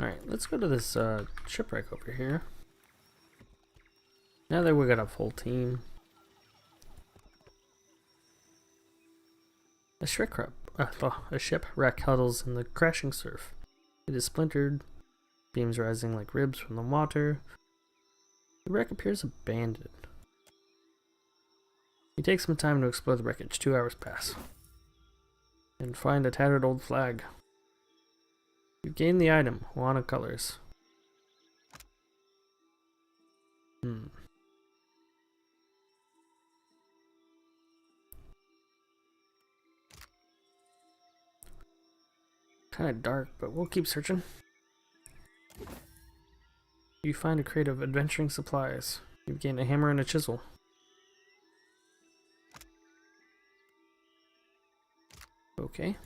Alright, let's go to this shipwreck over here. Now that we got a full team. A shipwreck huddles in the crashing surf. It is splintered, beams rising like ribs from the water. The wreck appears abandoned. You take some time to explore the wreckage. 2 hours pass. And find a tattered old flag. You've gained the item, Wana colors. Kind of dark, but we'll keep searching. You find a crate of adventuring supplies. You've gained a hammer and a chisel. Okay.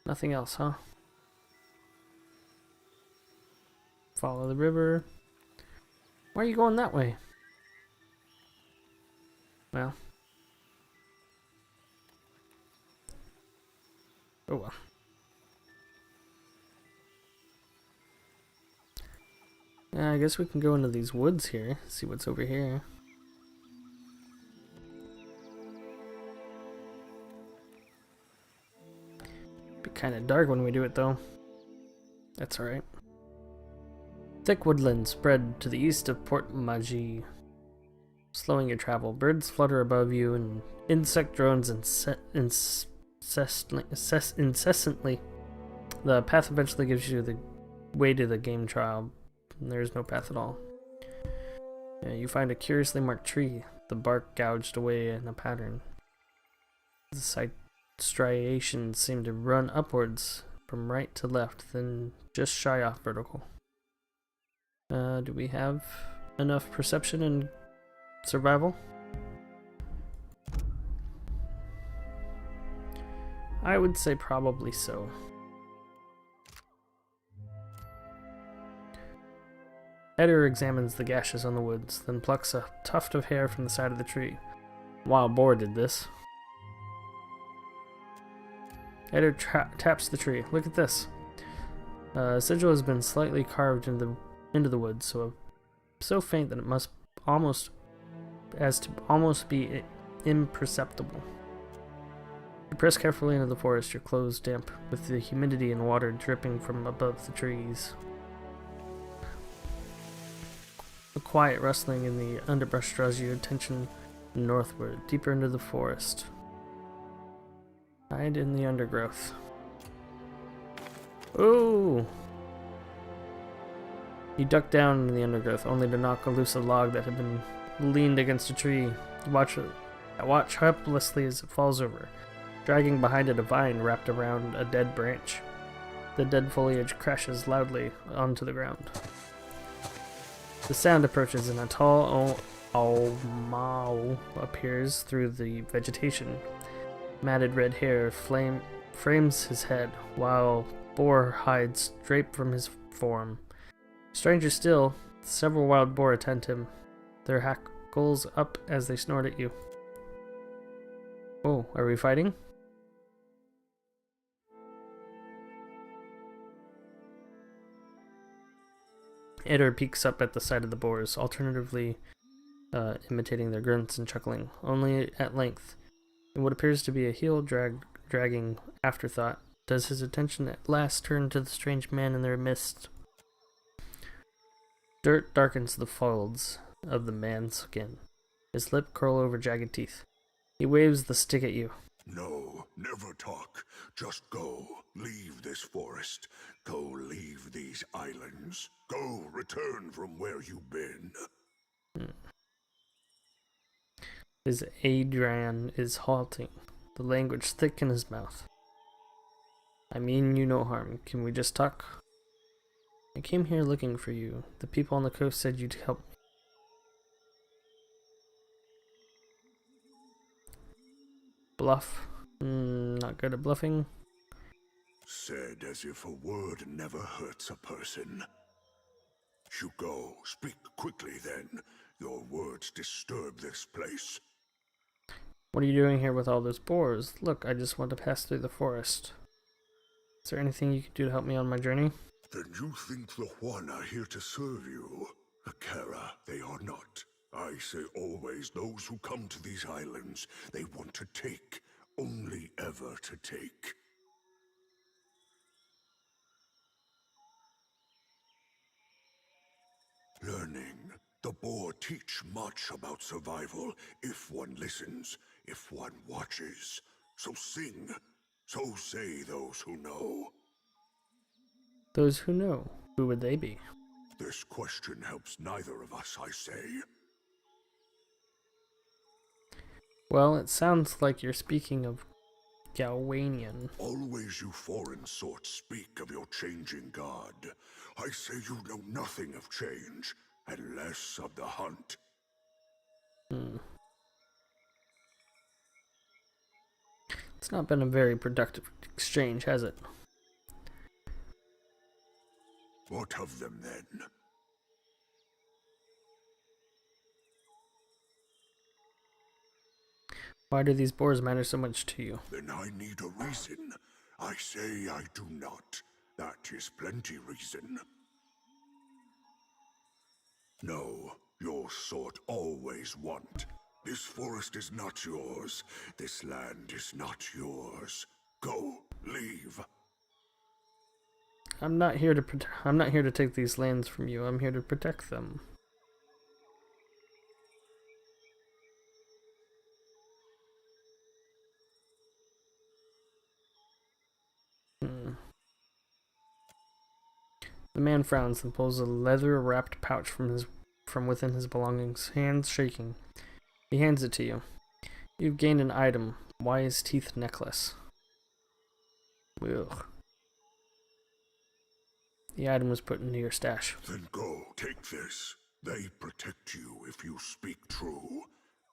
Nothing else, huh? Follow the river. Why are you going that way? Well. Oh well. Yeah, I guess we can go into these woods here, see what's over here. Be kind of dark when we do it though. That's alright. Thick woodland spread to the east of Port Magi, slowing your travel. Birds flutter above you and insect drones incessantly. The path eventually gives you the way to the game trial. There's no path at all. Yeah, you find a curiously marked tree, the bark gouged away in a pattern. The striations seem to run upwards from right to left, then just shy off vertical. Do we have enough perception and survival? I would say probably so. Eder examines the gashes on the woods, then plucks a tuft of hair from the side of the tree. Wild boar did this. Eder taps the tree. Look at this. A sigil has been slightly carved into the wood, so faint that it must almost be imperceptible. You press carefully into the forest, your clothes damp with the humidity and water dripping from above the trees. A quiet rustling in the underbrush draws your attention northward, deeper into the forest. Hide in the undergrowth. Ooh! You duck down in the undergrowth, only to knock loose a log that had been leaned against a tree. You watch helplessly as it falls over, dragging behind it a vine wrapped around a dead branch. The dead foliage crashes loudly onto the ground. The sound approaches, and a tall Mao appears through the vegetation. Matted red hair frames his head, while boar hides drape from his form. Stranger still, several wild boar attend him, their hackles up as they snort at you. Oh, are we fighting? Eder peeks up at the sight of the boars, alternatively imitating their grunts and chuckling. Only at length, in what appears to be a heel-dragging afterthought, does his attention at last turn to the strange man in their midst. Dirt darkens the folds of the man's skin. His lip curl over jagged teeth. He waves the stick at you. No, never talk. Just go. Leave this forest. Go leave these islands. Go return from where you've been. His Adrian is halting, the language thick in his mouth. I mean you no harm. Can we just talk? I came here looking for you. The people on the coast said you'd help me. Bluff. Not good at bluffing. Said as if a word never hurts a person. You go. Speak quickly then. Your words disturb this place. What are you doing here with all those boars? Look, I just want to pass through the forest. Is there anything you could do to help me on my journey? Then you think the Juan are here to serve you? Akara, they are not. I say always, those who come to these islands, they want to take, only ever to take. Learning. The boar teach much about survival, if one listens, if one watches. So sing. So say those who know. Those who know. Who would they be? This question helps neither of us, I say. Well, it sounds like you're speaking of Galwanian. Always you foreign sorts speak of your changing god. I say you know nothing of change, and less of the hunt. It's not been a very productive exchange, has it? What of them then? Why do these boars matter so much to you? Then I need a reason. I say I do not. That is plenty reason. No, your sort always want. This forest is not yours. This land is not yours. Go, leave. I'm not here to take these lands from you. I'm here to protect them. The man frowns and pulls a leather-wrapped pouch from within his belongings, hands shaking. He hands it to you. You've gained an item, wise teeth necklace. Ugh. The item was put into your stash. Then go, take this. They protect you if you speak true.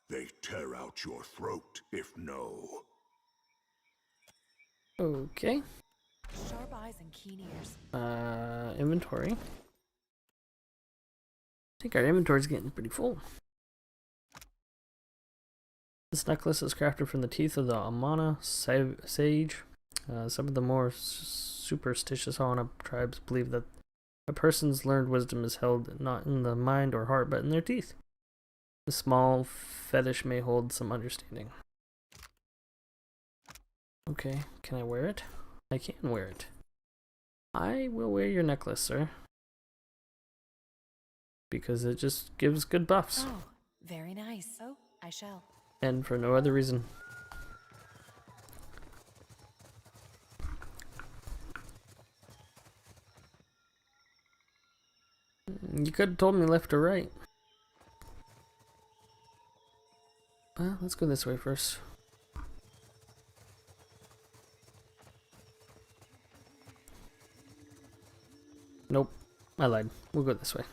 They tear out your throat if no. Okay. Sharp eyes and keen ears. Inventory. I think our inventory's getting pretty full. This necklace is crafted from the teeth of the Amana sage. Some of the more superstitious Amana tribes believe that a person's learned wisdom is held not in the mind or heart, but in their teeth. The small fetish may hold some understanding. Okay, can I wear it? I can wear it. I will wear your necklace, sir. Because it just gives good buffs. Oh, very nice. Oh, I shall. And for no other reason. You could have told me left or right. Well, let's go this way first. Nope, I lied. We'll go this way.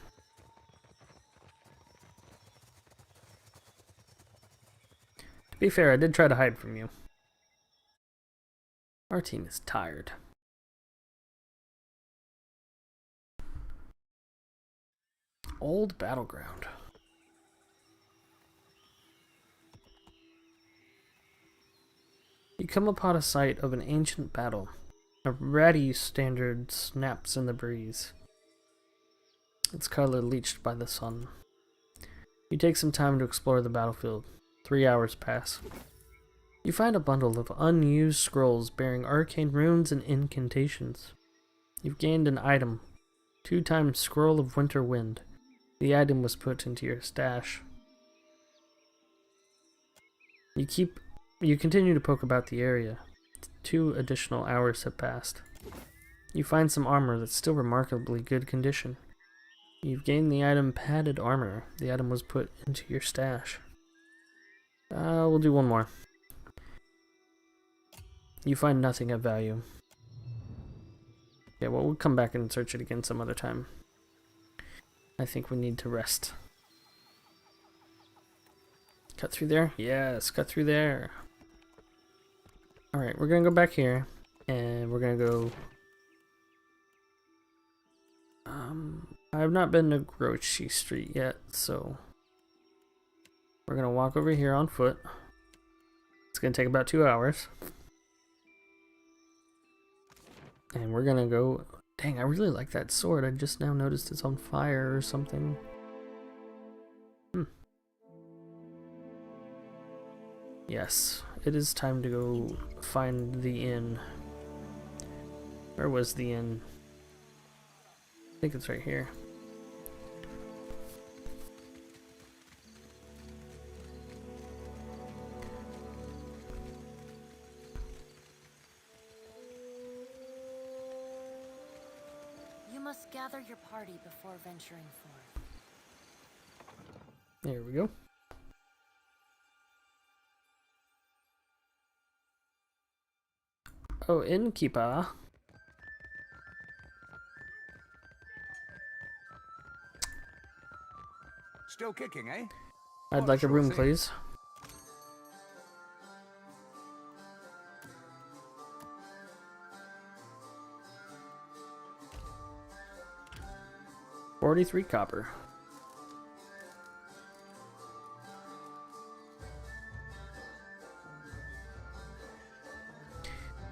To be fair, I did try to hide from you. Our team is tired. Old battleground. You come upon a site of an ancient battle. A ratty standard snaps in the breeze, its color bleached by the sun. You take some time to explore the battlefield. 3 hours pass. You find a bundle of unused scrolls bearing arcane runes and incantations. You've gained an item, 2 times Scroll of Winter Wind. The item was put into your stash. You continue to poke about the area. 2 additional hours have passed. You find some armor that's still remarkably good condition. You've gained the item Padded Armor. The item was put into your stash. We'll do one more. You find nothing of value. Yeah, well, we'll come back and search it again some other time. I think we need to rest. Cut through there? Yes, cut through there. Alright, we're gonna go back here, and we're gonna go... I have not been to Grochi Street yet, so... We're gonna walk over here on foot. gonna take about 2 hours. And we're gonna go... Dang, I really like that sword. I just now noticed it's on fire or something. Yes, it is time to go find the inn. Where was the inn? I think it's right here. You must gather your party before venturing forth. There we go. Oh, innkeeper. Still kicking, eh? I'd like a Sure room, thing. please. $43 copper.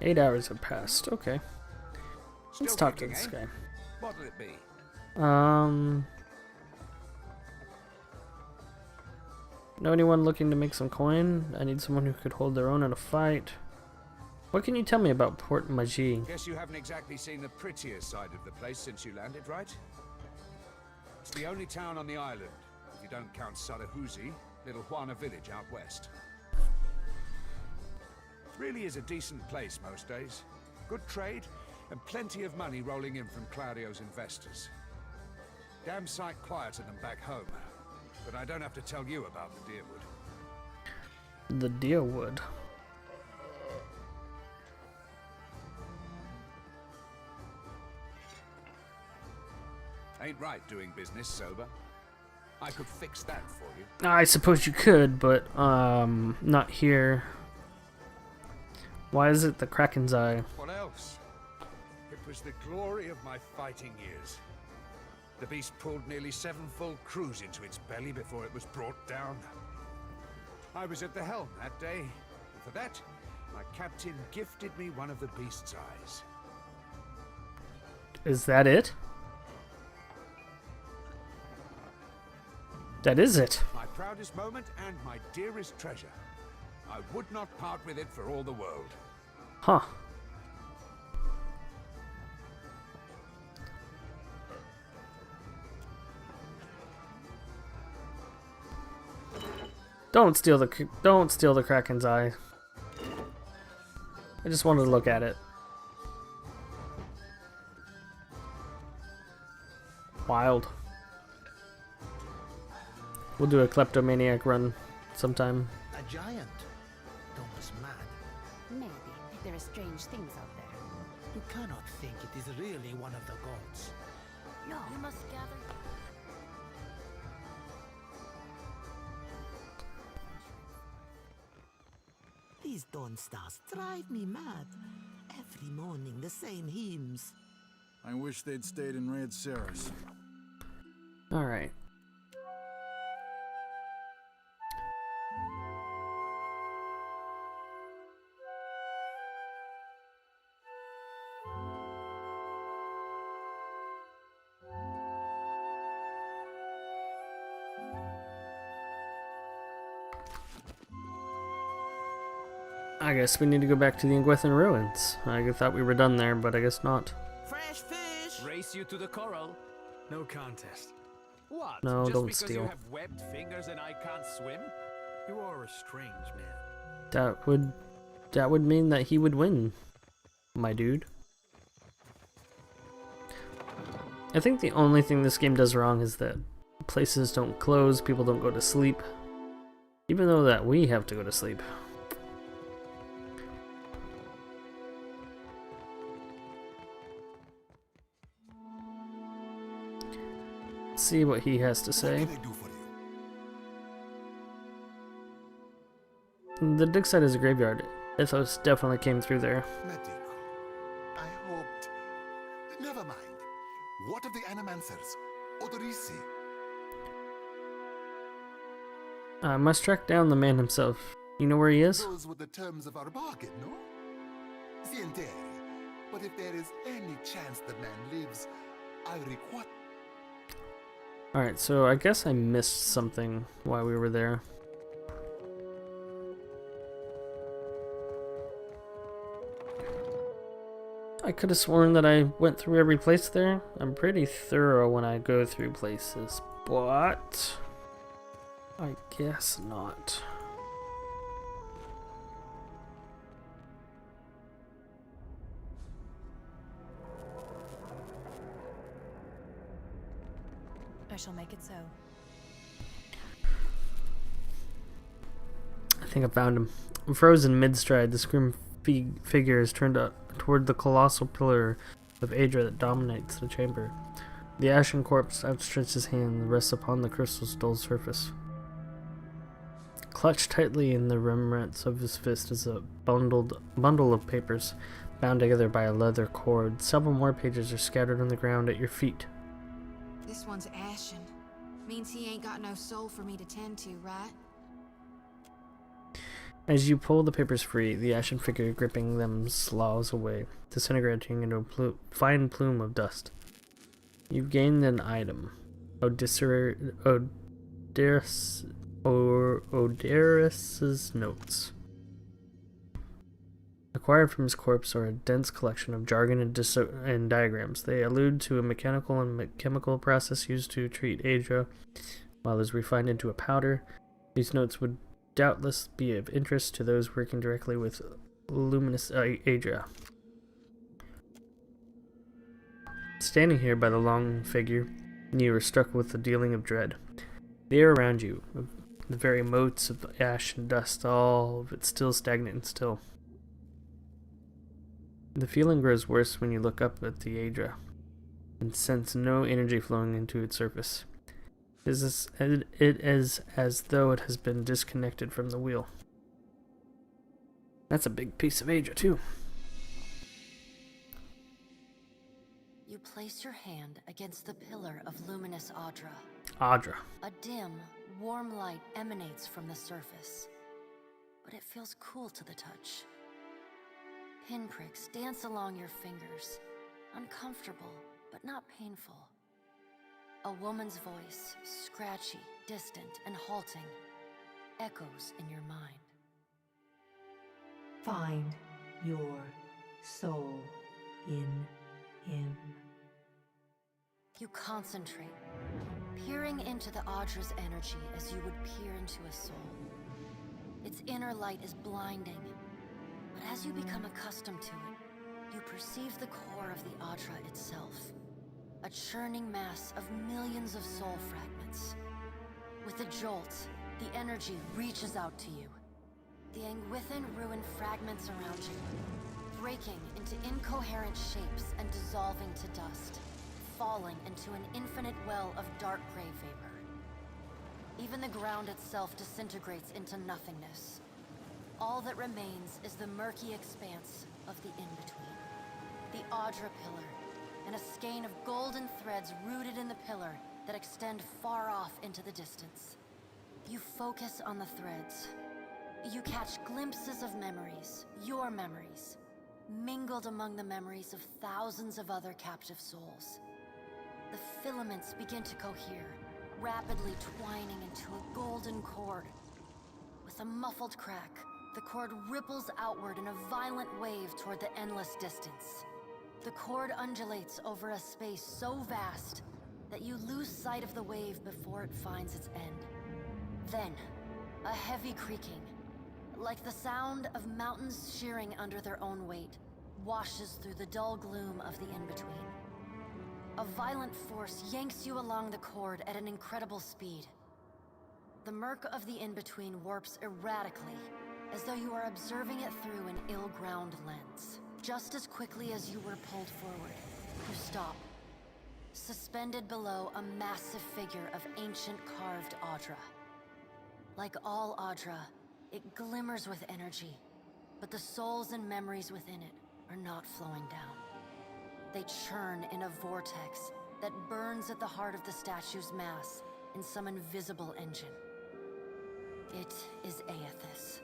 Eight hours have passed. Okay. Let's Still talk to kicking, this eh? guy. What'll it be? Know anyone looking to make some coin? I need someone who could hold their own in a fight. What can you tell me about Port Magie? Guess you haven't exactly seen the prettiest side of the place since you landed, right? It's the only town on the island, if you don't count Sarahuzi, Little Juana village out west. Really is a decent place most days. Good trade, and plenty of money rolling in from Claudio's investors. Damn sight quieter than back home. But I don't have to tell you about the Deerwood. The Deerwood. Ain't right doing business sober. I could fix that for you. I suppose you could, but not here. Why is it the Kraken's Eye? What else? It was the glory of my fighting years. The beast pulled nearly 7 full crews into its belly before it was brought down. I was at the helm that day, and for that, my captain gifted me one of the beast's eyes. Is that it? That is it. My proudest moment and my dearest treasure. I would not part with it for all the world. Huh. Don't steal the Kraken's Eye. I just wanted to look at it. Wild. We'll do a kleptomaniac run sometime. A giant. Thomas mad. Maybe. There are strange things out there. You cannot think it is really one of the gods. No. You must gather. These dawn stars drive me mad. Every morning the same hymns. I wish they'd stayed in Red Ceres. Alright. I guess we need to go back to the Ingwethan ruins. I thought we were done there, but I guess not. Fresh fish! Race you to the coral. No contest. What? No, Just don't because steal. you have webbed fingers and I can't swim? You are a strange man. That would mean that he would win, my dude. I think the only thing this game does wrong is that places don't close, people don't go to sleep. Even though that we have to go to sleep. See what he has to say. What can I do for you? The dig site is a graveyard. Ithos definitely came through there. Medico. I hoped. Never mind. What of the Animancers? Odorisi? I must track down the man himself. You know where he is? Those were the terms of our bargain, no? Siente. But if there is any chance the man lives, I require... Alright, so I guess I missed something while we were there. I could have sworn that I went through every place there. I'm pretty thorough when I go through places, but I guess not. I shall make it so. I think I found him. Frozen mid-stride, the scream figure is turned up toward the colossal pillar of Adra that dominates the chamber. The ashen corpse outstretches hand and rests upon the crystal's dull surface. Clutched tightly in the remnants of his fist is a bundle of papers, bound together by a leather cord. Several more pages are scattered on the ground at your feet. This one's ashen. Means he ain't got no soul for me to tend to, right? As you pull the papers free, the ashen figure gripping them sloughs away, disintegrating into a fine plume of dust. You've gained an item. Odaris's notes. Acquired from his corpse are a dense collection of jargon and diagrams. They allude to a mechanical and chemical process used to treat Adra, while it is refined into a powder. These notes would doubtless be of interest to those working directly with luminous Adra. Standing here by the long figure, you are struck with the dealing of dread. The air around you, the very motes of ash and dust, all of it still stagnant and still. The feeling grows worse when you look up at the Adra and sense no energy flowing into its surface. It is as though it has been disconnected from the wheel. That's a big piece of Adra, too. You place your hand against the pillar of luminous Adra. Adra. A dim, warm light emanates from the surface, but it feels cool to the touch. Pinpricks dance along your fingers, uncomfortable, but not painful. A woman's voice, scratchy, distant, and halting, echoes in your mind. Find your soul in him. You concentrate, peering into the Adra's energy as you would peer into a soul. Its inner light is blinding, but as you become accustomed to it, you perceive the core of the Adra itself. A churning mass of millions of soul fragments. With a jolt, the energy reaches out to you. The Angwithan ruin fragments around you, breaking into incoherent shapes and dissolving to dust, falling into an infinite well of dark gray vapor. Even the ground itself disintegrates into nothingness. All that remains is the murky expanse of the in-between. The Adra pillar, and a skein of golden threads rooted in the pillar that extend far off into the distance. You focus on the threads. You catch glimpses of memories, your memories, mingled among the memories of thousands of other captive souls. The filaments begin to cohere, rapidly twining into a golden cord. With a muffled crack, the cord ripples outward in a violent wave toward the endless distance. The cord undulates over a space so vast that you lose sight of the wave before it finds its end. Then, a heavy creaking, like the sound of mountains shearing under their own weight, washes through the dull gloom of the in-between. A violent force yanks you along the cord at an incredible speed. The murk of the in-between warps erratically, as though you are observing it through an ill-ground lens. Just as quickly as you were pulled forward, you stop. Suspended below a massive figure of ancient carved Adra. Like all Adra, it glimmers with energy, but the souls and memories within it are not flowing down. They churn in a vortex that burns at the heart of the statue's mass in some invisible engine. It is Aethys,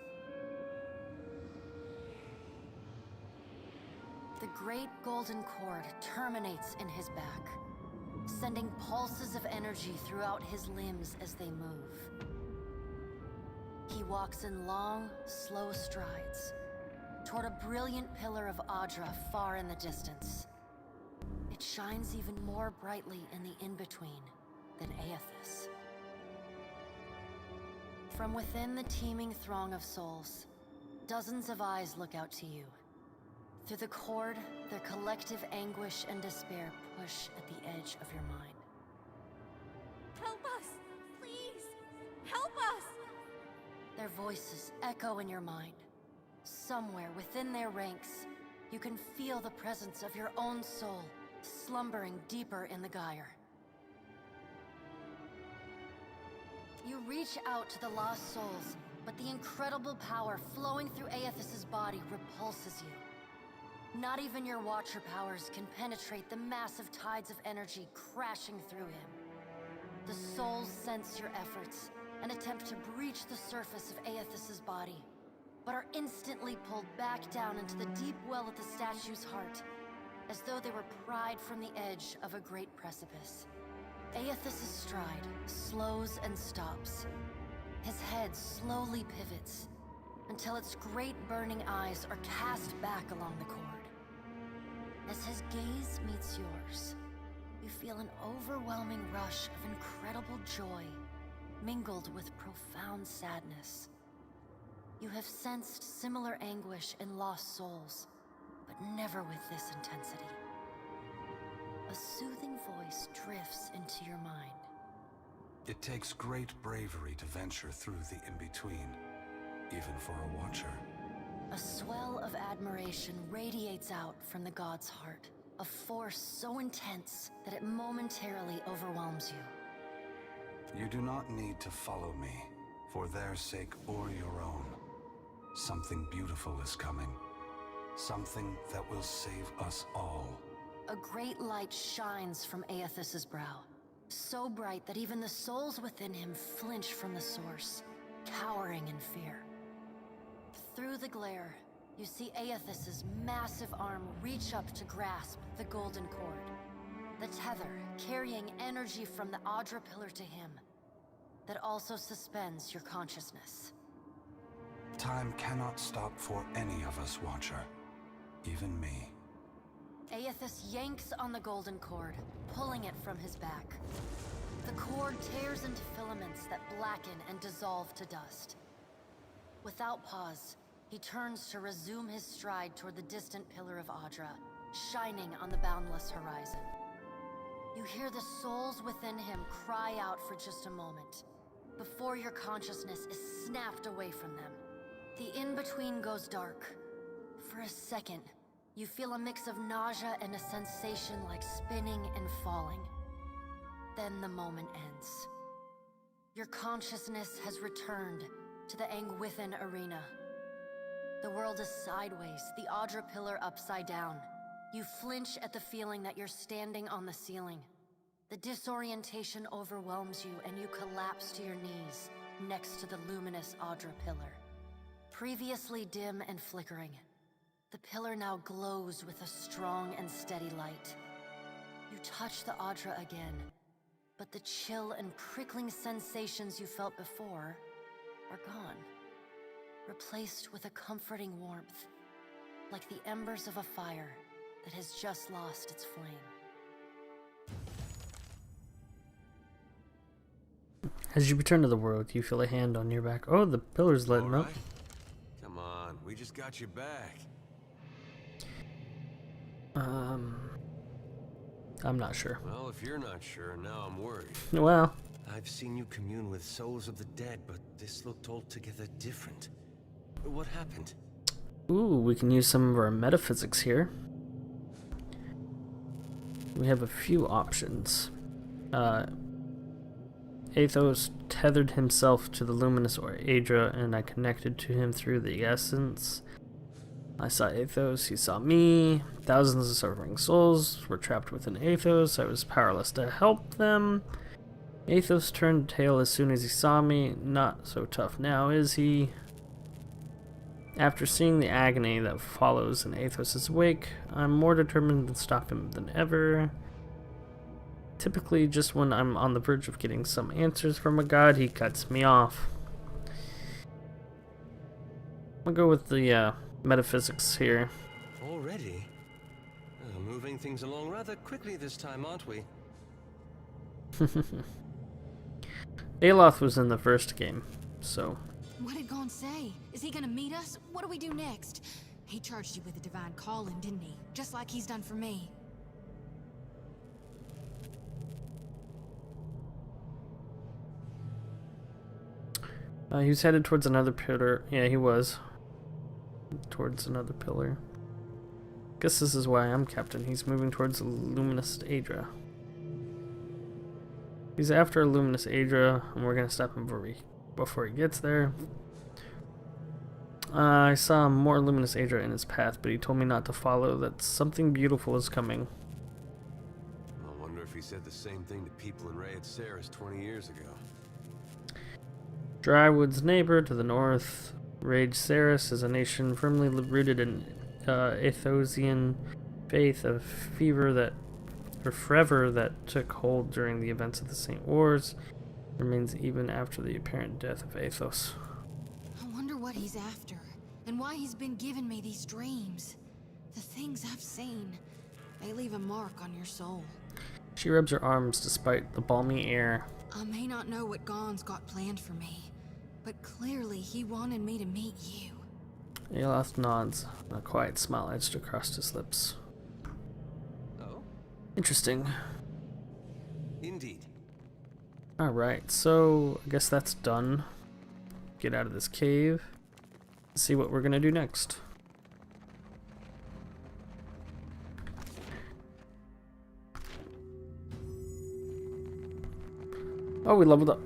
The great golden cord terminates in his back, sending pulses of energy throughout his limbs as they move. He walks in long, slow strides toward a brilliant pillar of Audra far in the distance. It shines even more brightly in the in-between than Aethys. From within the teeming throng of souls, dozens of eyes look out to you. Through the cord, their collective anguish and despair push at the edge of your mind. Help us! Please! Help us! Their voices echo in your mind. Somewhere within their ranks, you can feel the presence of your own soul slumbering deeper in the gyre. You reach out to the lost souls, but the incredible power flowing through Aethys' body repulses you. Not even your Watcher powers can penetrate the massive tides of energy crashing through him. The souls sense your efforts and attempt to breach the surface of Aethys' body, but are instantly pulled back down into the deep well at the statue's heart, as though they were pried from the edge of a great precipice. Aethys' stride slows and stops. His head slowly pivots, until its great burning eyes are cast back along the cord. As his gaze meets yours, you feel an overwhelming rush of incredible joy, mingled with profound sadness. You have sensed similar anguish in lost souls, but never with this intensity. A soothing voice drifts into your mind. It takes great bravery to venture through the in-between, even for a Watcher. A swell of admiration radiates out from the god's heart, a force so intense that it momentarily overwhelms you. You do not need to follow me, for their sake or your own. Something beautiful is coming. Something that will save us all. A great light shines from Aethys' brow, so bright that even the souls within him flinch from the source, cowering in fear. Through the glare, you see Aethys' massive arm reach up to grasp the golden cord, the tether carrying energy from the Audra pillar to him, that also suspends your consciousness. Time cannot stop for any of us, Watcher. Even me. Aethys yanks on the golden cord, pulling it from his back. The cord tears into filaments that blacken and dissolve to dust. Without pause, he turns to resume his stride toward the distant pillar of Audra, shining on the boundless horizon. You hear the souls within him cry out for just a moment, before your consciousness is snapped away from them. The in-between goes dark. For a second, you feel a mix of nausea and a sensation like spinning and falling. Then the moment ends. Your consciousness has returned to the Angwithan arena. The world is sideways, the Audra pillar upside down. You flinch at the feeling that you're standing on the ceiling. The disorientation overwhelms you and you collapse to your knees next to the luminous Audra pillar. Previously dim and flickering, the pillar now glows with a strong and steady light. You touch the Audra again, but the chill and prickling sensations you felt before are gone, replaced with a comforting warmth, like the embers of a fire that has just lost its flame. As you return to the world, you feel a hand on your back. Oh, the pillar's letting up. Come on, we just got you back. I'm not sure. Well, if you're not sure, now I'm worried. Well, I've seen you commune with souls of the dead, but this looked altogether different. What happened? ooh, we can use some of our metaphysics here. We have a few options. Athos tethered himself to the luminous Aedra, and I connected to him through the essence. I saw Athos, he saw me. Thousands of suffering souls were trapped within Athos. I was powerless to help them. Athos turned tail as soon as he saw me. Not so tough now, is he? After seeing the agony that follows in Athos' wake, I'm more determined to stop him than ever. Typically, just when I'm on the verge of getting some answers from a god, he cuts me off. I'll go with the metaphysics here. Already? Moving things along rather quickly this time, aren't we? Aloth was in the first game, so... What did Gon say? Is he gonna meet us? What do we do next? He charged you with a divine calling, didn't he? Just like he's done for me. He was headed towards another pillar. Yeah, he was. Towards another pillar. Guess this is why I'm captain. He's moving towards Luminous Adra. He's after Luminous Adra, and we're gonna stop him before he gets there. I saw more Luminous Adra in his path, but he told me not to follow, that something beautiful is coming. I wonder if he said the same thing to people in Raed Ceres 20 years ago. Drywood's neighbor to the north, Raed Ceres is a nation firmly rooted in Athosian faith, a fervor that took hold during the events of the Saint Wars, remains even after the apparent death of Athos. I wonder what he's after, and why he's been giving me these dreams. The things I've seen, they leave a mark on your soul. She rubs her arms despite the balmy air. I may not know what Gon's got planned for me, but clearly he wanted me to meet you. Aloth nods, and a quiet smile edged across his lips. Oh? Interesting. Indeed. Alright, so I guess that's done. Get out of this cave. See what we're gonna do next. Oh, we leveled up.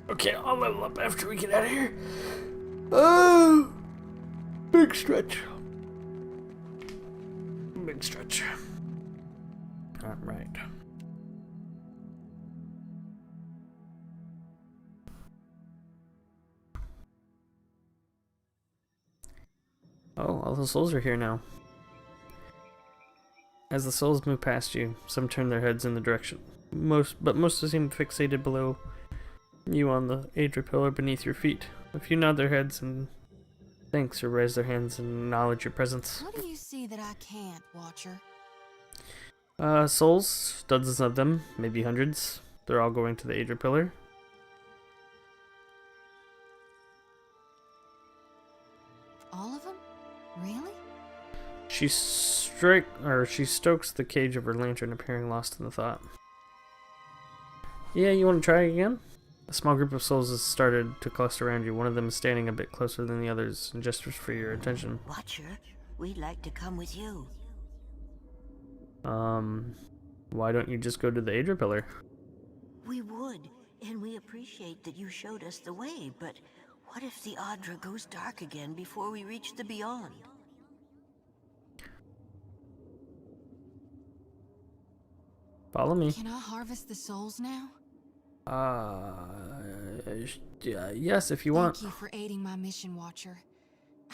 Okay, I'll level up after we get out of here. Oh, big stretch. Big stretch. Alright. Oh, all the souls are here now. As the souls move past you, some turn their heads in the direction. Most seem fixated below you on the Adra pillar beneath your feet. A few nod their heads and thanks or raise their hands and acknowledge your presence. What do you see that I can't, Watcher? Souls, dozens of them, maybe hundreds. They're all going to the Adra pillar. All of them? Really? She stokes the cage of her lantern, appearing lost in the thought. Yeah, you want to try again? A small group of souls has started to cluster around you. One of them is standing a bit closer than the others and gestures for your attention. Watcher, we'd like to come with you. Why don't you just go to the Adra pillar? We would, and we appreciate that you showed us the way, but what if the Adra goes dark again before we reach the beyond? Follow me. Can I harvest the souls now? Yes, if you want. Thank you for aiding my mission, Watcher.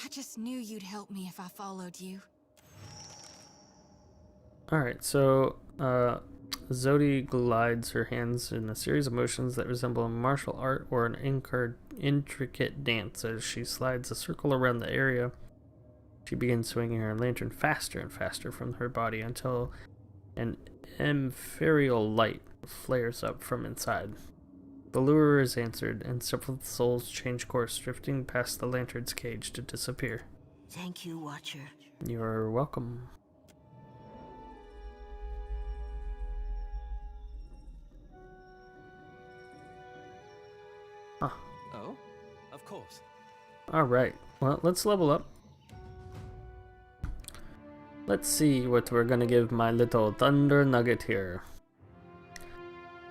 I just knew you'd help me if I followed you. Alright, so, Zodi glides her hands in a series of motions that resemble a martial art or an intricate dance. As she slides a circle around the area, she begins swinging her lantern faster and faster from her body until an ethereal light flares up from inside. The lure is answered, and several souls change course, drifting past the lantern's cage to disappear. Thank you, Watcher. You're welcome. Huh. Oh? Of course. Alright, well, let's level up. Let's see what we're gonna give my little thunder nugget here.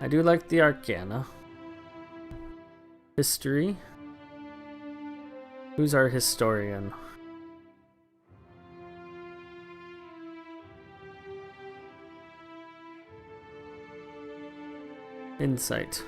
I do like the Arcana. History. Who's our historian? Insight.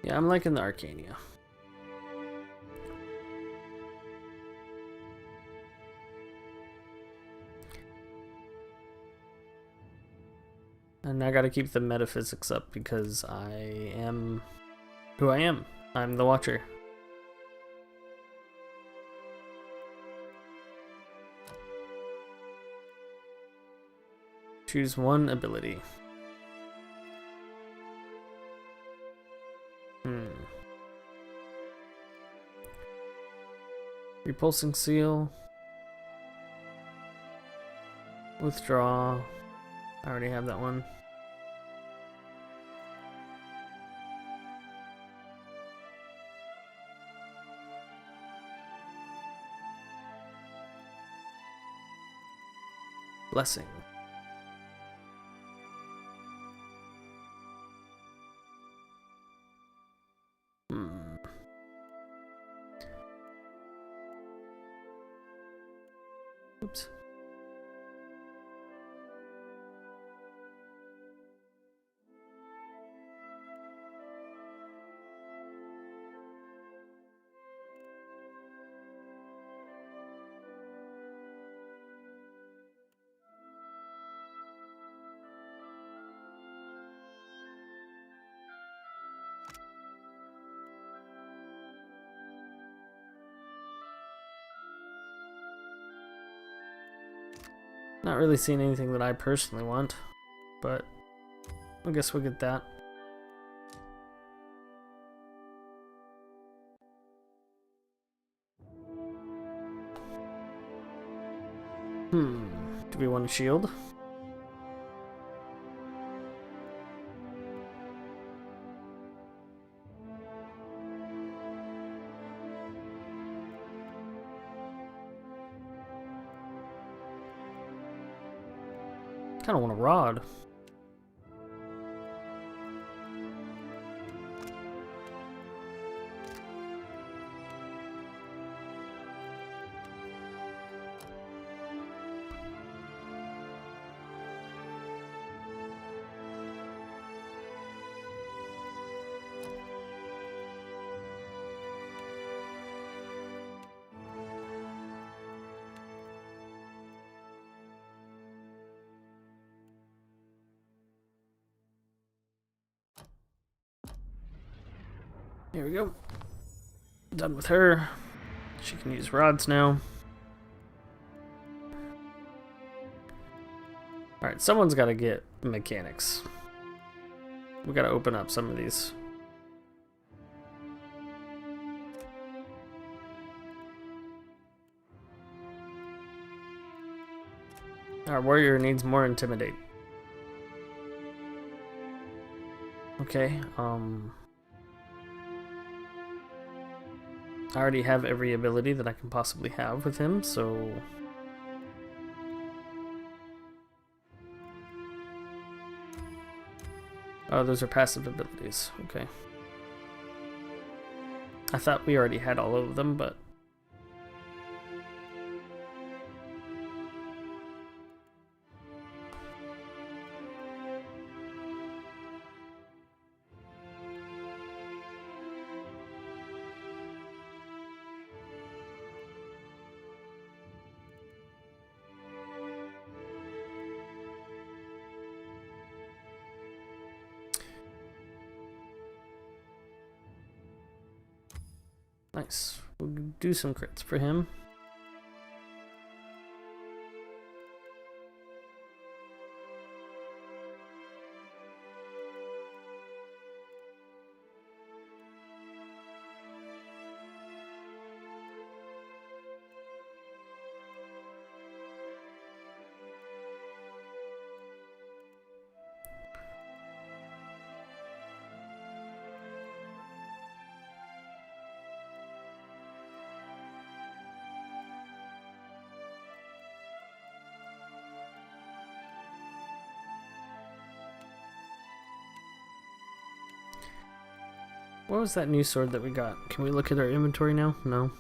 Yeah, I'm liking the Arcania. And I gotta keep the metaphysics up because I am who I am. I'm the Watcher. Choose one ability. Repulsing Seal. Withdraw. I already have that one. Blessing. Oops. Not really seeing anything that I personally want, but I guess we'll get that. Do we want a shield? Kind of want a rod. Here we go. Done with her. She can use rods now. Alright, someone's got to get mechanics. We got to open up some of these. Our warrior needs more intimidate. Okay, I already have every ability that I can possibly have with him, so... Oh, those are passive abilities. Okay. I thought we already had all of them, but... Nice. We'll do some crits for him. What was that new sword that we got? Can we look at our inventory now? No.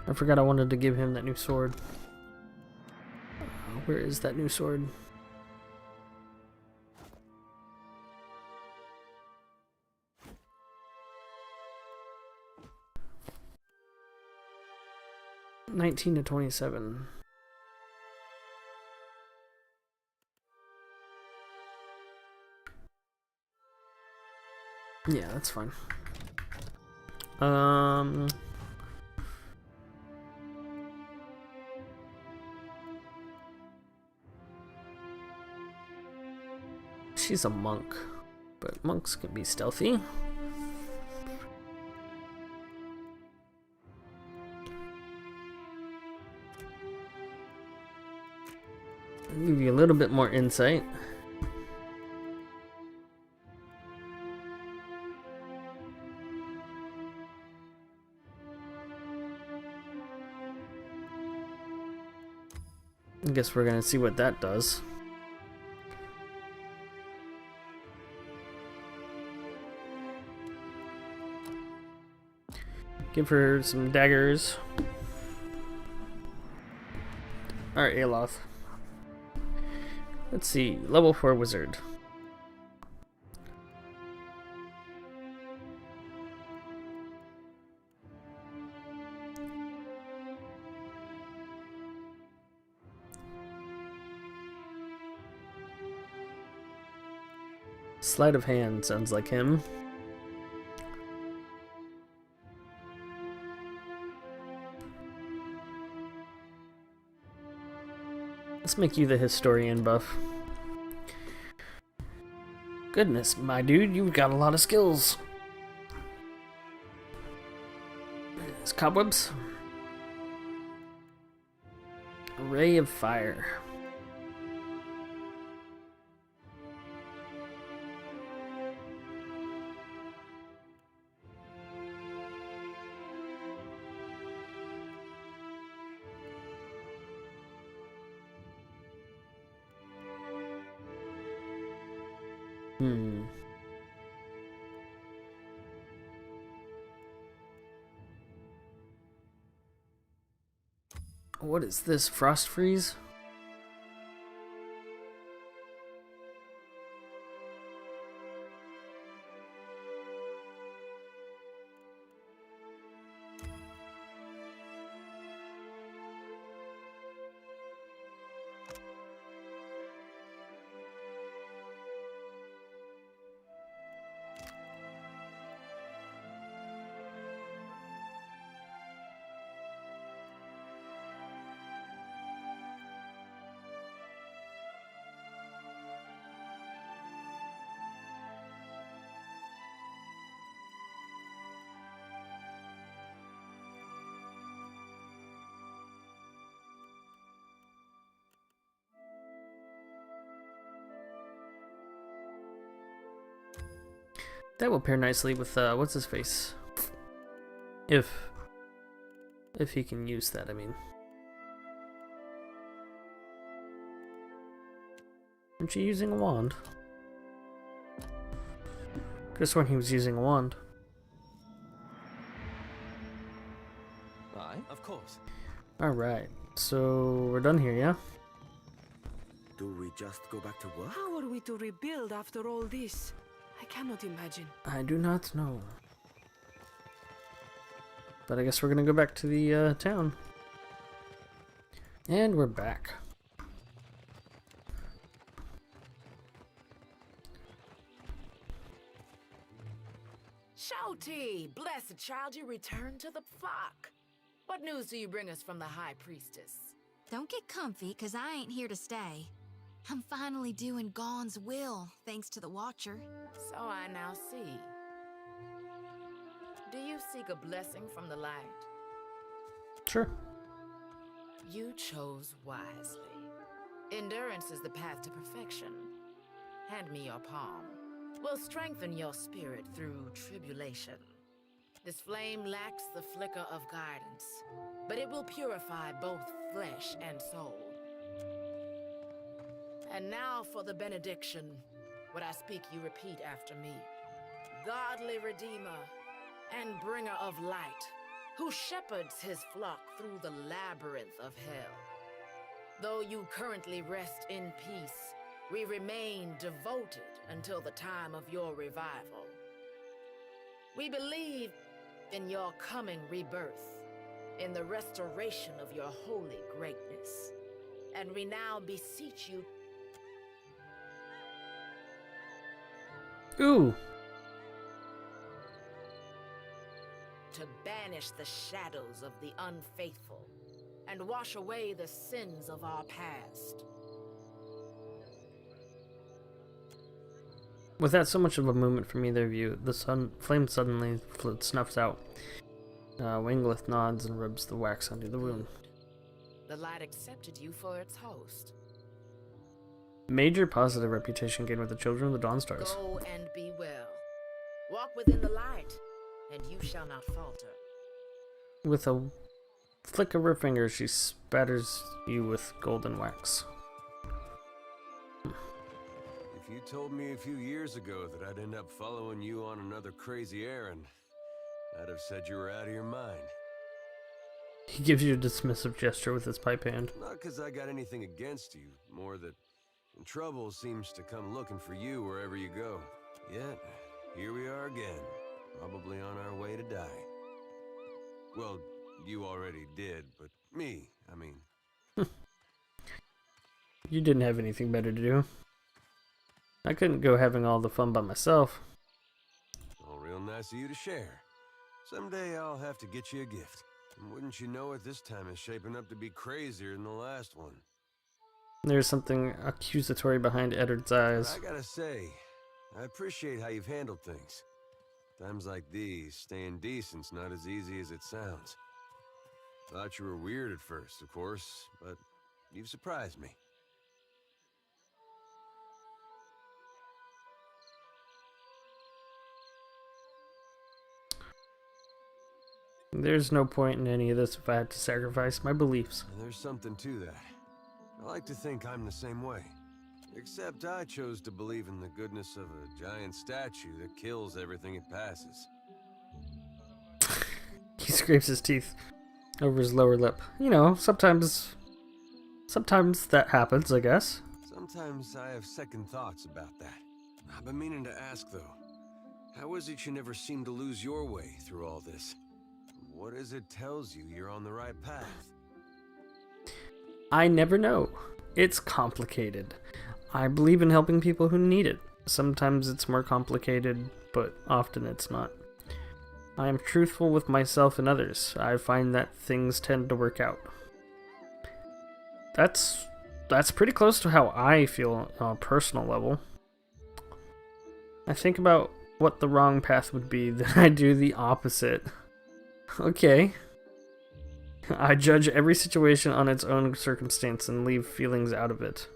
I forgot I wanted to give him that new sword. Where is that new sword? $19 to $27. Yeah, that's fine. She's a monk, but monks can be stealthy. I'll give you a little bit more insight. I guess we're gonna see what that does. Give her some daggers. Alright, Aloth. Let's see, level 4 wizard. Sleight of hand sounds like him. Let's make you the historian buff. Goodness, my dude, you've got a lot of skills. There's cobwebs. Ray of fire. What is this? Frost freeze? That will pair nicely with what's his face? If he can use that, I mean. Isn't she using a wand? Could've sworn he was using a wand. Aye, of course. Alright, so we're done here, yeah? Do we just go back to work? How are we to rebuild after all this? I cannot imagine. I do not know. But I guess we're gonna go back to the town. And we're back. Shouty! Blessed child, you returned to the flock. What news do you bring us from the High Priestess? Don't get comfy, cause I ain't here to stay. I'm finally doing Gaun's will, thanks to the Watcher. So I now see. Do you seek a blessing from the light? Sure. You chose wisely. Endurance is the path to perfection. Hand me your palm. We'll strengthen your spirit through tribulation. This flame lacks the flicker of guidance, but it will purify both flesh and soul. And now for the benediction. What I speak, you repeat after me. Godly Redeemer and bringer of light, who shepherds his flock through the labyrinth of hell. Though you currently rest in peace, we remain devoted until the time of your revival. We believe in your coming rebirth, in the restoration of your holy greatness, and we now beseech you. Ooh. To banish the shadows of the unfaithful and wash away the sins of our past. Without so much of a movement from either of you, the flame suddenly snuffs out. Wingleth nods and rubs the wax under the wound. The light accepted you for its host. Major positive reputation gained with the children of the Dawnstars. Go and be well. Walk within the light, and you shall not falter. With a flick of her finger, she spatters you with golden wax. If you told me a few years ago that I'd end up following you on another crazy errand, I'd have said you were out of your mind. He gives you a dismissive gesture with his pipe hand. Not because I got anything against you, more that trouble seems to come looking for you wherever you go. Yet, here we are again, probably on our way to die. Well, you already did, but me, I mean. You didn't have anything better to do. I couldn't go having all the fun by myself. All real nice of you to share. Someday I'll have to get you a gift. And wouldn't you know it, this time is shaping up to be crazier than the last one. There's something accusatory behind Eddard's eyes. But I gotta say, I appreciate how you've handled things. Times like these, staying decent's not as easy as it sounds. Thought you were weird at first, of course, but you've surprised me. There's no point in any of this if I had to sacrifice my beliefs. There's something to that. I like to think I'm the same way. Except I chose to believe in the goodness of a giant statue that kills everything it passes. He scrapes his teeth over his lower lip. You know, sometimes that happens, I guess. Sometimes I have second thoughts about that. I've been meaning to ask, though. How is it you never seem to lose your way through all this? What is it tells you you're on the right path? I never know. It's complicated. I believe in helping people who need it. Sometimes it's more complicated, but often it's not. I am truthful with myself and others. I find that things tend to work out. That's pretty close to how I feel on a personal level. I think about what the wrong path would be, then I do the opposite. Okay. I judge every situation on its own circumstance and leave feelings out of it.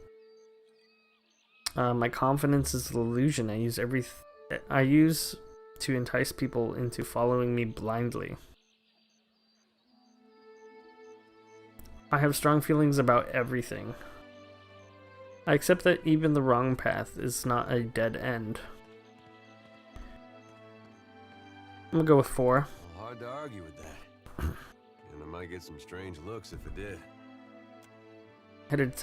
My confidence is an illusion I use to entice people into following me blindly. I have strong feelings about everything. I accept that even the wrong path is not a dead end. I'm gonna go with 4. Hard to argue with that. And I might get some strange looks if it did. Eddard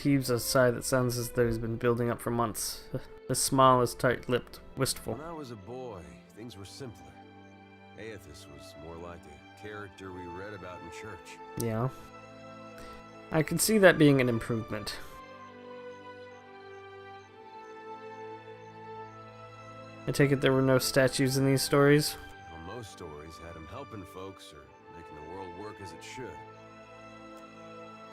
heaves a sigh that sounds as though he's been building up for months. His smile is tight-lipped, wistful. When I was a boy, things were simpler. Aethys was more like a character we read about in church. Yeah. I could see that being an improvement. I take it there were no statues in these stories? Well, most stories had him helping folks or making the world work as it should.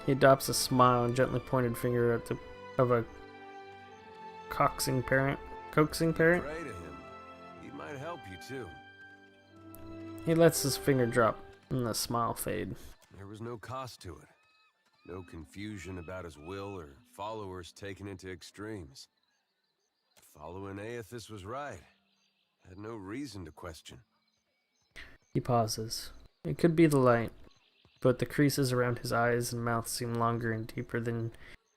He adopts a smile and gently pointed finger at of a coaxing parent. Pray to him. He might help you too. He lets his finger drop and the smile fade. There was no cost to it. No confusion about his will or followers taken into extremes. Following Aethys was right. Had no reason to question. He pauses. It could be the light, but the creases around his eyes and mouth seem longer and deeper than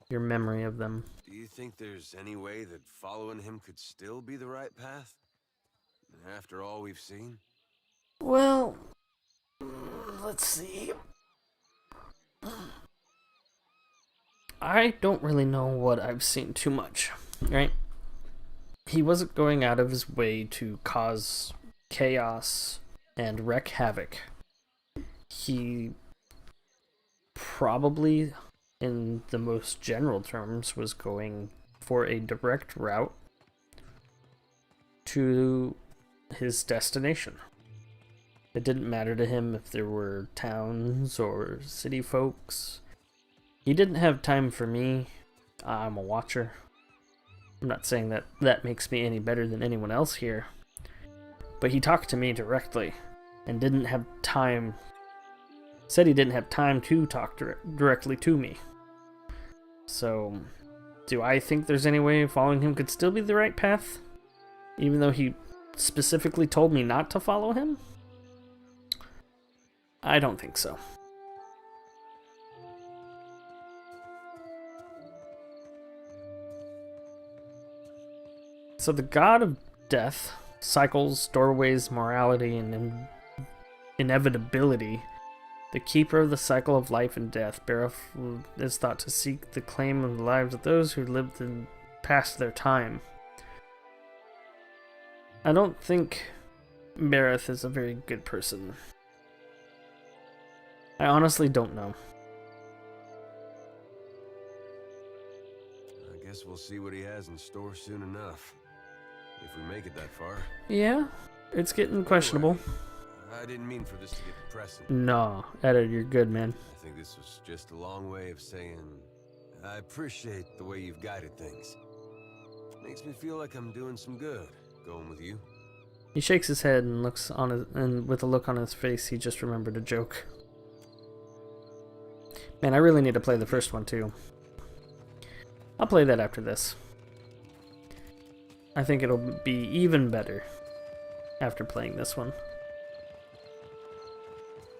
your memory of them. Do you think there's any way that following him could still be the right path? After all we've seen? Well, let's see. I don't really know what I've seen too much, right? He wasn't going out of his way to cause chaos and wreak havoc. He probably, in the most general terms, was going for a direct route to his destination. It didn't matter to him if there were towns or city folks. He didn't have time for me. I'm a watcher. I'm not saying that that makes me any better than anyone else here. But he talked to me directly and didn't have time. Said he didn't have time to talk directly to me. So, do I think there's any way following him could still be the right path? Even though he specifically told me not to follow him? I don't think so. So the god of death, cycles, doorways, morality, and inevitability, the keeper of the cycle of life and death, Bareth is thought to seek the claim of the lives of those who lived and past their time. I don't think Bareth is a very good person. I honestly don't know. I guess we'll see what he has in store soon enough. If we make it that far. Yeah, it's getting questionable. I didn't mean for this to get depressing. No, editor, you're good, man. I think this was just a long way of saying I appreciate the way you've guided things. Makes me feel like I'm doing some good going with you. He shakes his head and looks on his, and with a look on his face, he just remembered a joke. Man, I really need to play the first one too. I'll play that after this. I think it'll be even better after playing this one.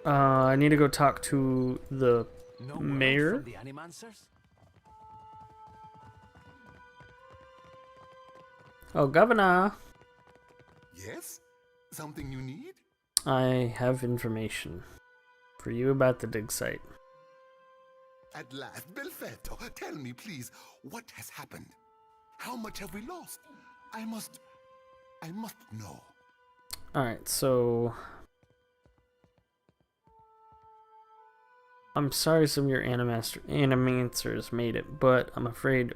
I need to go talk to the mayor. The Animancers? Oh, Governor. Yes? Something you need? I have information for you about the dig site. At last, Belfetto, tell me please, what has happened? How much have we lost? I must know. Alright, so I'm sorry some of your animancers made it, but I'm afraid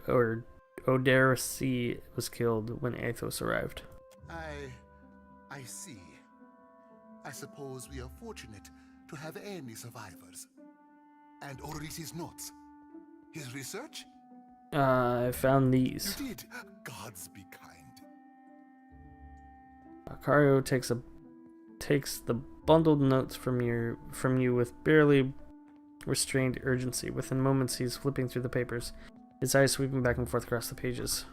Oderisi was killed when Athos arrived. I see. I suppose we are fortunate to have any survivors. And Oderisi's notes. His research? I found these. You did. Gods be kind. Akario takes the bundled notes from you with barely restrained urgency. Within moments, he's flipping through the papers, his eyes sweeping back and forth across the pages.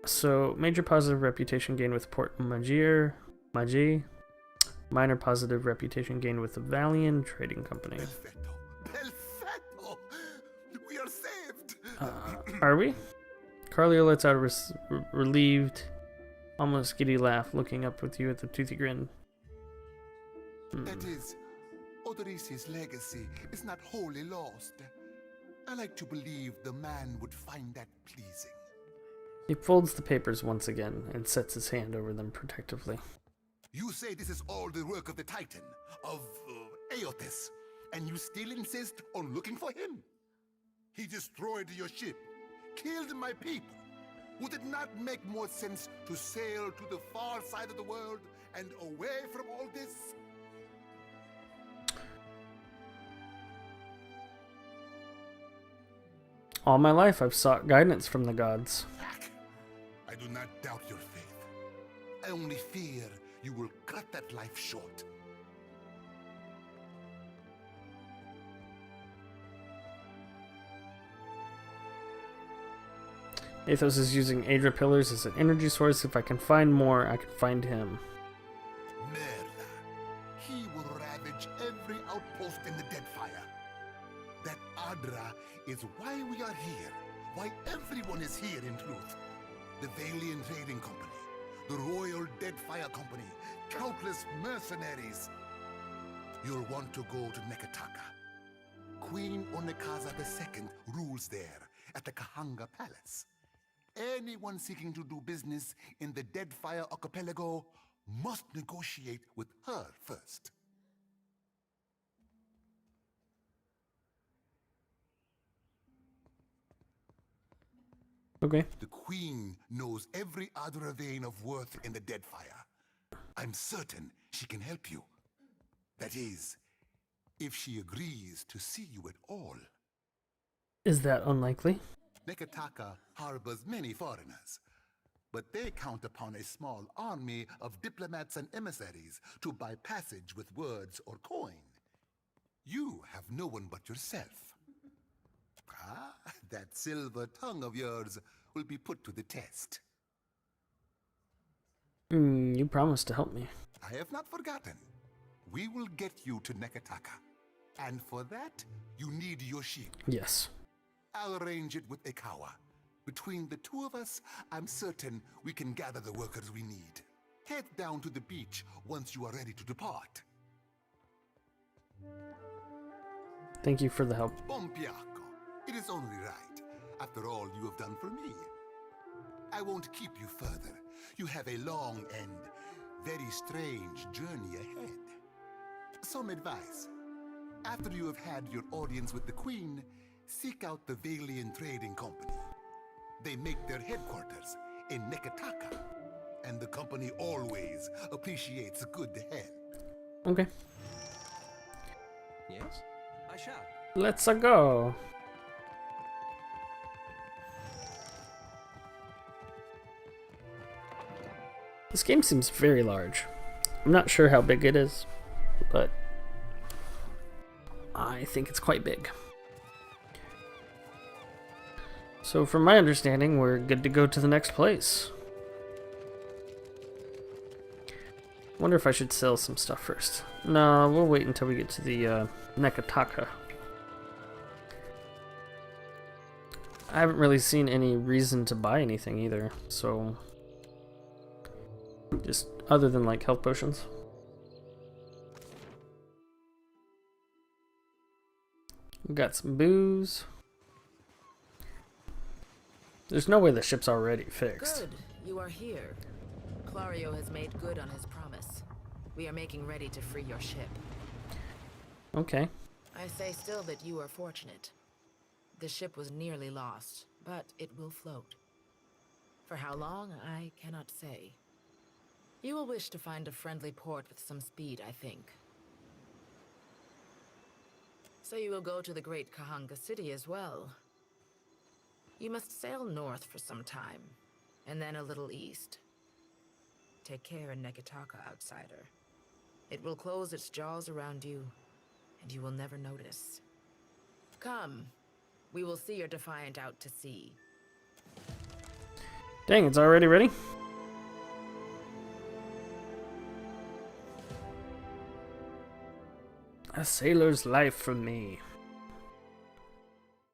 So, major positive reputation gained with Port Magi. Minor positive reputation gained with the Valian Trading Company. Belfetto! We are saved! Are we? Carlio lets out a relieved, almost giddy laugh, looking up with you at the toothy grin. That is, Oderisi's legacy is not wholly lost. I like to believe the man would find that pleasing. He folds the papers once again and sets his hand over them protectively. You say this is all the work of the Titan, of Aotis, and you still insist on looking for him? He destroyed your ship, killed my people. Would it not make more sense to sail to the far side of the world and away from all this? All my life I've sought guidance from the gods. I do not doubt your faith. I only fear you will cut that life short. Athos is using Adra pillars as an energy source. If I can find more, I can find him. Merda. He will ravage every outpost in the DeadFire. That Adra is why we are here. Why everyone is here, in truth. The Valian Trading Company, the Royal Dead DeadFire Company, countless mercenaries. You'll want to go to Nekataka. Queen Onekaza II rules there at the Kahanga Palace. Anyone seeking to do business in the DeadFire Archipelago must negotiate with her first. Okay. The Queen knows every Adra vein of worth in the DeadFire. I'm certain she can help you. That is, if she agrees to see you at all. Is that unlikely? Nekataka harbors many foreigners, but they count upon a small army of diplomats and emissaries to buy passage with words or coin. You have no one but yourself. Ah, that silver tongue of yours will be put to the test. You promised to help me. I have not forgotten. We will get you to Nekataka. And for that, you need your sheep. Yes. I'll arrange it with Ikawa. Between the two of us, I'm certain we can gather the workers we need. Head down to the beach once you are ready to depart. Thank you for the help. Bompiaco. It is only right, after all you have done for me. I won't keep you further. You have a long and very strange journey ahead. Some advice. After you have had your audience with the Queen, seek out the Valian Trading Company. They make their headquarters in Nekataka, and the company always appreciates a good help. Okay. Yes, I shall. Let's go. This game seems very large. I'm not sure how big it is, but I think it's quite big. So from my understanding, we're good to go to the next place. Wonder if I should sell some stuff first. No, we'll wait until we get to the Nekataka. I haven't really seen any reason to buy anything either, so just other than like health potions. We got some booze. There's no way the ship's already fixed. Good, you are here. Clario has made good on his promise. We are making ready to free your ship. Okay. I say still that you are fortunate. The ship was nearly lost, but it will float. For how long, I cannot say. You will wish to find a friendly port with some speed, I think. So you will go to the great Kahanga city as well. You must sail north for some time, and then a little east. Take care in Nekataka, outsider. It will close its jaws around you, and you will never notice. Come, we will see your Defiant out to sea. Dang, it's already ready? A sailor's life for me.